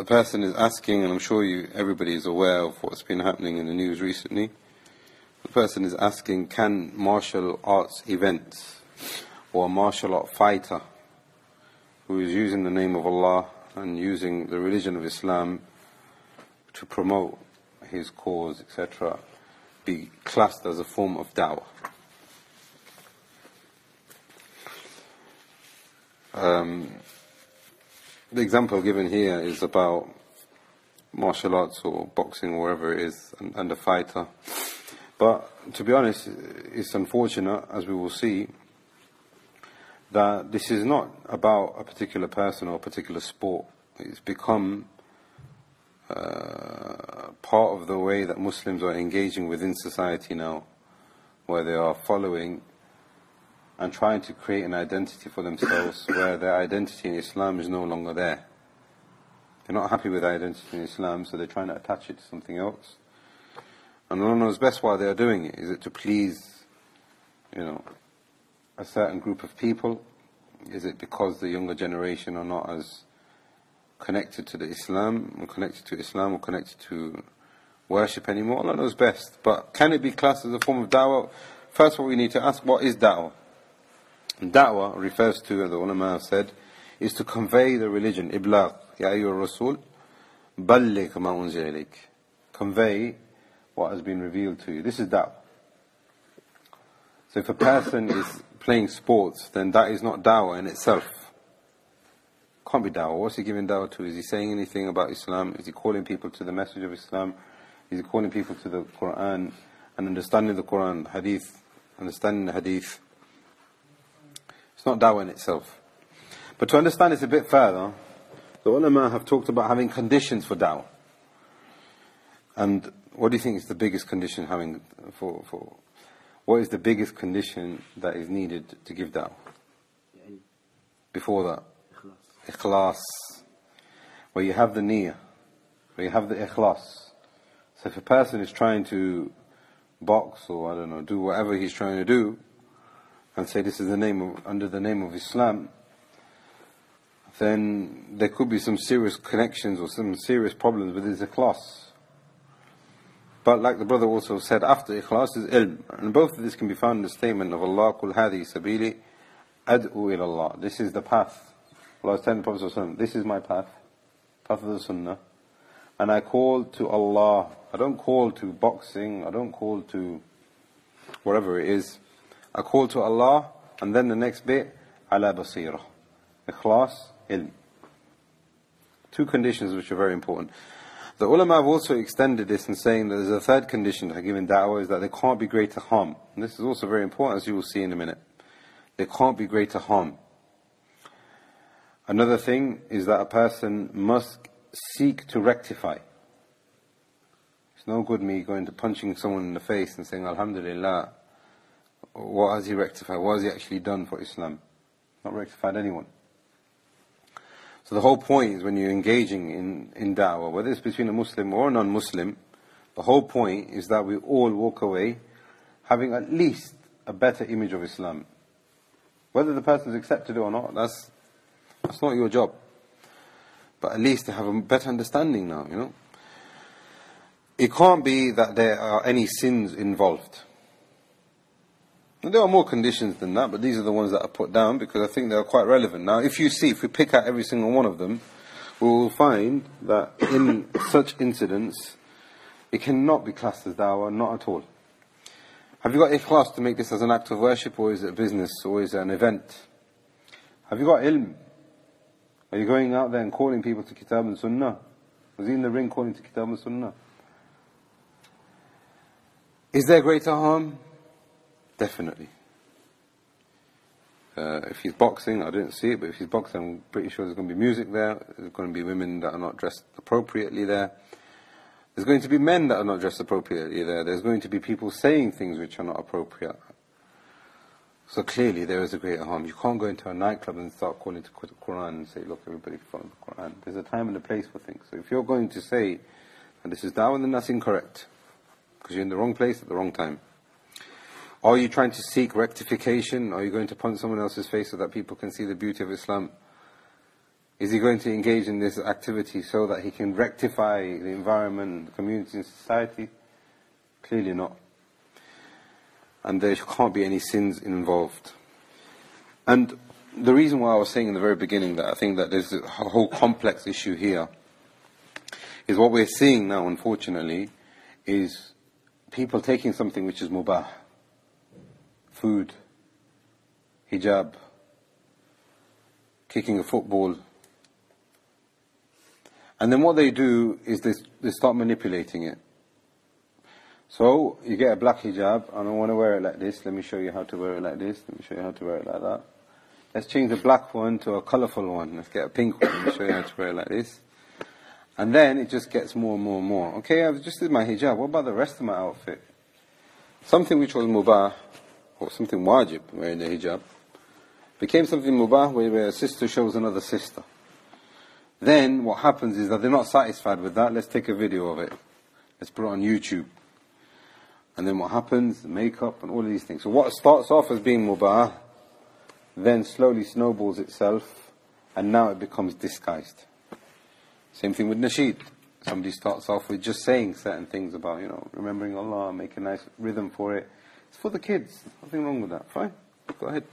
A person is asking, and I'm sure everybody is aware of what's been happening in the news recently. The person is asking, can martial arts events or a martial art fighter who is using the name of Allah and using the religion of Islam to promote his cause, etc., be classed as a form of da'wah? The example given here is about martial arts or boxing or wherever it is, and a fighter. But to be honest, it's unfortunate, as we will see, that this is not about a particular person or a particular sport. It's become part of the way that Muslims are engaging within society now, where they are following and trying to create an identity for themselves where their identity in Islam is no longer there. They're not happy with their identity in Islam, so they're trying to attach it to something else. And Allah knows best why they are doing it. Is it to please, a certain group of people? Is it because the younger generation are not as connected to Islam or connected to worship anymore? Allah knows best. But can it be classed as a form of da'wah? First of all, we need to ask, what is da'wah? Da'wah refers to, as the ulama have said, is to convey the religion. Iblagh, ya ayyuha rasul, balligh ma unzila ilayk. Convey what has been revealed to you. This is da'wah. So if a person is playing sports, then that is not da'wah in itself. Can't be da'wah. What's he giving da'wah to? Is he saying anything about Islam? Is he calling people to the message of Islam? Is he calling people to the Quran and understanding the Quran, hadith, understanding the hadith? It's not da'wah in itself. But to understand this a bit further, the ulama have talked about having conditions for da'wah. And what do you think is the biggest condition what is the biggest condition that is needed to give da'wah? Before that? Ikhlas. Where you have the niyyah, where you have the ikhlas. So if a person is trying to box or do whatever he's trying to do, and say this is under the name of Islam, then there could be some serious connections or some serious problems with his ikhlas. But like the brother also said, after ikhlas is ilm. And both of this can be found in the statement of Allah, Qul hadi sabili ad'u ila Allah. This is the path. Allah is telling the Prophet ﷺ, this is my path of the Sunnah. And I call to Allah. I don't call to boxing, I don't call to whatever it is. I call to Allah, and then the next bit, ala basira. Ikhlas, ilm. Two conditions which are very important. The ulama have also extended this in saying that there's a third condition to giving da'wah, is that there can't be greater harm. And this is also very important, as you will see in a minute. There can't be greater harm. Another thing is that a person must seek to rectify. It's no good me going to punching someone in the face and saying, Alhamdulillah, what has he rectified? What has he actually done for Islam? Not rectified anyone. So the whole point is when you're engaging in da'wah, whether it's between a Muslim or a non-Muslim, the whole point is that we all walk away having at least a better image of Islam. Whether the person's accepted it or not, that's not your job. But at least they have a better understanding now, It can't be that there are any sins involved. And there are more conditions than that, but these are the ones that are put down because I think they are quite relevant. Now, if we pick out every single one of them, we will find that in such incidents, it cannot be classed as da'wah, not at all. Have you got ikhlas to make this as an act of worship, or is it a business, or is it an event? Have you got ilm? Are you going out there and calling people to Kitab and Sunnah? Was he in the ring calling to Kitab and Sunnah? Is there greater harm? Definitely. If he's boxing, I didn't see it, but if he's boxing, I'm pretty sure there's going to be music there. There's going to be women that are not dressed appropriately there. There's going to be men that are not dressed appropriately there. There's going to be people saying things which are not appropriate. So clearly there is a greater harm. You can't go into a nightclub and start calling to quote the Quran and say, look, everybody follow the Quran. There's a time and a place for things. So if you're going to say that this is da'wah, then that's incorrect. Because you're in the wrong place at the wrong time. Are you trying to seek rectification? Are you going to punch someone else's face so that people can see the beauty of Islam? Is he going to engage in this activity so that he can rectify the environment, the community and society? Clearly not. And there can't be any sins involved. And the reason why I was saying in the very beginning that I think that there's a whole complex issue here is what we're seeing now, unfortunately, is people taking something which is mubah, food, hijab, kicking a football, and then what they do is they start manipulating it. So, you get a black hijab, and I want to wear it like this, let me show you how to wear it like this, let me show you how to wear it like that. Let's change the black one to a colourful one, let's get a pink one, let me show you how to wear it like this. And then it just gets more and more and more. Okay, I've just did my hijab, what about the rest of my outfit? Something which was mubah, or something wajib, wearing the hijab, became something mubah where a sister shows another sister. Then what happens is that they're not satisfied with that, let's take a video of it. Let's put it on YouTube. And then what happens, the makeup and all of these things. So what starts off as being mubah, then slowly snowballs itself, and now it becomes disguised. Same thing with nasheed. Somebody starts off with just saying certain things about, remembering Allah, make a nice rhythm for it. It's for the kids, nothing wrong with that, fine, go ahead.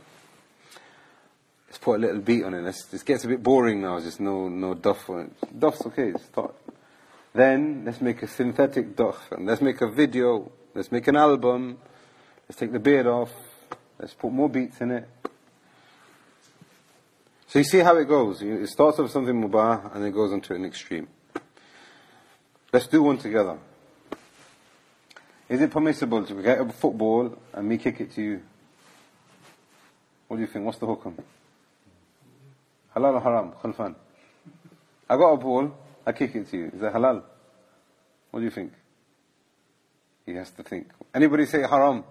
Let's put a little beat on it. This gets a bit boring now, just no duff on it. Duff's okay, start. Then, let's make a synthetic duff, and let's make a video, let's make an album, let's take the beard off, let's put more beats in it. So you see how it goes. It starts off with something mubah, and then goes on to an extreme. Let's do one together. Is it permissible to get a football, and me kick it to you? What do you think? What's the hukum? Halal or haram? Khalfan. I got a ball, I kick it to you. Is that halal? What do you think? He has to think. Anybody say haram?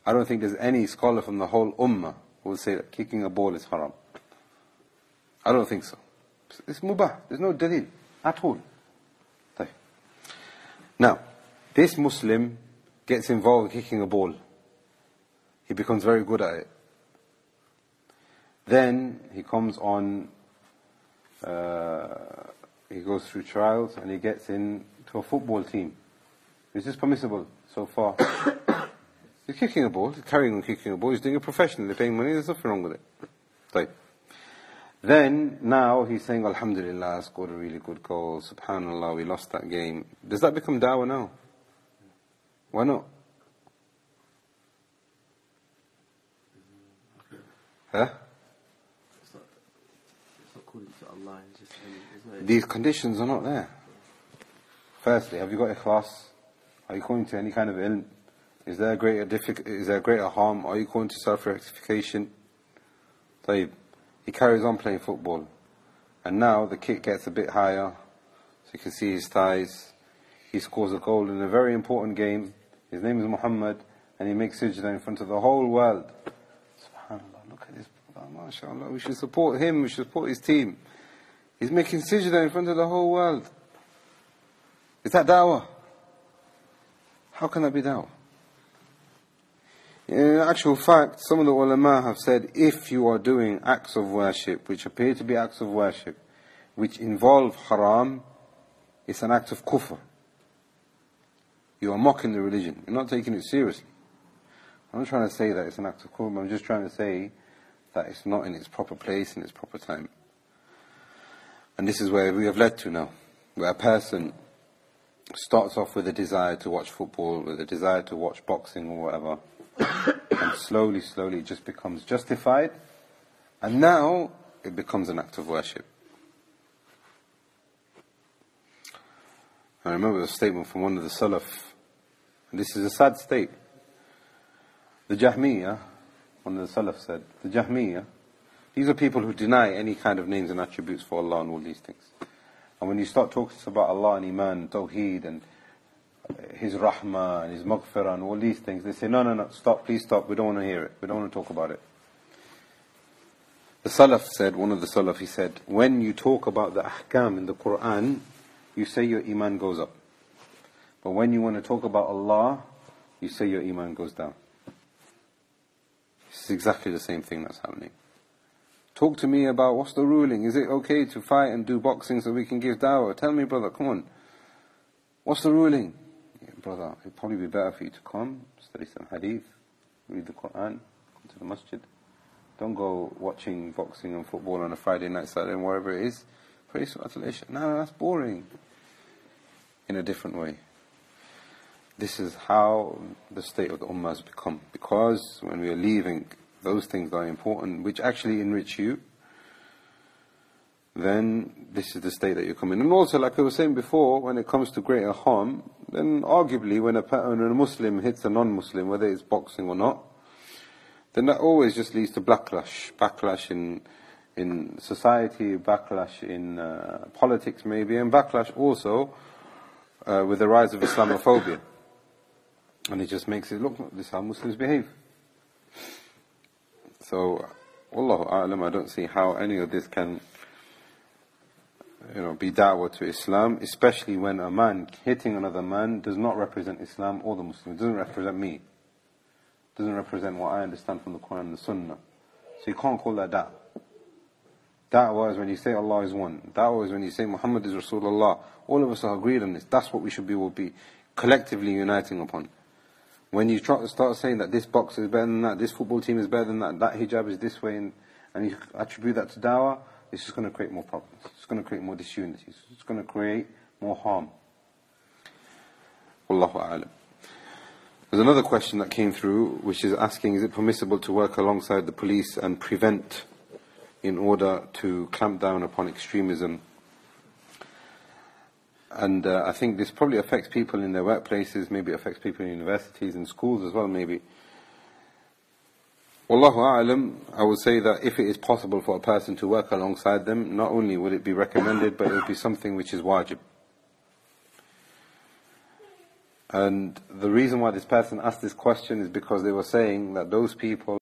I don't think there's any scholar from the whole ummah who will say that kicking a ball is haram. I don't think so. It's mubah. There's no dalil at all. Now, this Muslim gets involved in kicking a ball. He becomes very good at it. Then he comes on, he goes through trials and he gets into a football team. Is this permissible so far? He's kicking a ball, he's carrying on kicking a ball, he's doing it professionally, they're paying money, there's nothing wrong with it. Right. Then, now he's saying, Alhamdulillah, I scored a really good goal, Subhanallah, we lost that game. Does that become da'wah now? Why not? Huh? It's not according to Allah, it's just, isn't it? These conditions are not there. Firstly, have you got ikhlas? Are you going to any kind of ilm? Is there a greater harm? Are you going to self-rectification? He carries on playing football. And now the kick gets a bit higher, so you can see his thighs. He scores a goal in a very important game. His name is Muhammad, and he makes sajda in front of the whole world. SubhanAllah, look at this brother, mashallah. We should support him, we should support his team. He's making sajda in front of the whole world. Is that da'wah? How can that be da'wah? In actual fact, some of the ulama have said, if you are doing acts of worship, which appear to be acts of worship, which involve haram, it's an act of kufr. You are mocking the religion. You're not taking it seriously. I'm not trying to say that it's an act of kufr, I'm just trying to say that it's not in its proper place, in its proper time. And this is where we have led to now, where a person starts off with a desire to watch football, with a desire to watch boxing or whatever, and slowly it just becomes justified, and now it becomes an act of worship. I remember a statement from one of the Salaf, and this is a sad state. The Jahmiyyah, one of the Salaf said, the Jahmiyyah, these are people who deny any kind of names and attributes for Allah and all these things. And when you start talking about Allah and Iman, Tawheed, and His Rahmah, and His Maghfirah, and all these things, they say, no, stop, please stop, we don't want to hear it, we don't want to talk about it. The Salaf said, one of the Salaf, he said, when you talk about the ahkam in the Quran, you say your Iman goes up. But when you want to talk about Allah, you say your Iman goes down. It's exactly the same thing that's happening. Talk to me about what's the ruling. Is it okay to fight and do boxing so we can give dawah? Tell me, brother, come on. What's the ruling? Yeah, brother, it'd probably be better for you to come, study some hadith, read the Quran, come to the masjid. Don't go watching boxing and football on a Friday night, Saturday, and wherever it is. Pray Salatul Isha. No, that's boring. In a different way. This is how the state of the Ummah has become. Because when we are leaving those things that are important, which actually enrich you, then this is the state that you come in. And also, like I was saying before, when it comes to greater harm, then arguably when a Muslim hits a non-Muslim, whether it's boxing or not, then that always just leads to backlash in society, backlash in politics maybe, and backlash also with the rise of Islamophobia. And it just makes it look, this is how Muslims behave. So, Wallahu A'lam, I don't see how any of this can, be da'wah to Islam, especially when a man hitting another man does not represent Islam or the Muslims. It doesn't represent me. It doesn't represent what I understand from the Quran and the Sunnah. So you can't call that da'wah. Da'wah is when you say Allah is one. Da'wah is when you say Muhammad is Rasulullah. All of us are agreed on this. That's what we should be collectively uniting upon. When you start saying that this boxer is better than that, this football team is better than that, that hijab is this way, and you attribute that to da'wah, it's just going to create more problems. It's going to create more disunity. It's going to create more harm. Wallahu a'lam. There's another question that came through, which is asking, is it permissible to work alongside the police and prevent in order to clamp down upon extremism? And I think this probably affects people in their workplaces, maybe it affects people in universities and schools as well, maybe. Wallahu a'lam, I would say that if it is possible for a person to work alongside them, not only would it be recommended, but it would be something which is wajib. And the reason why this person asked this question is because they were saying that those people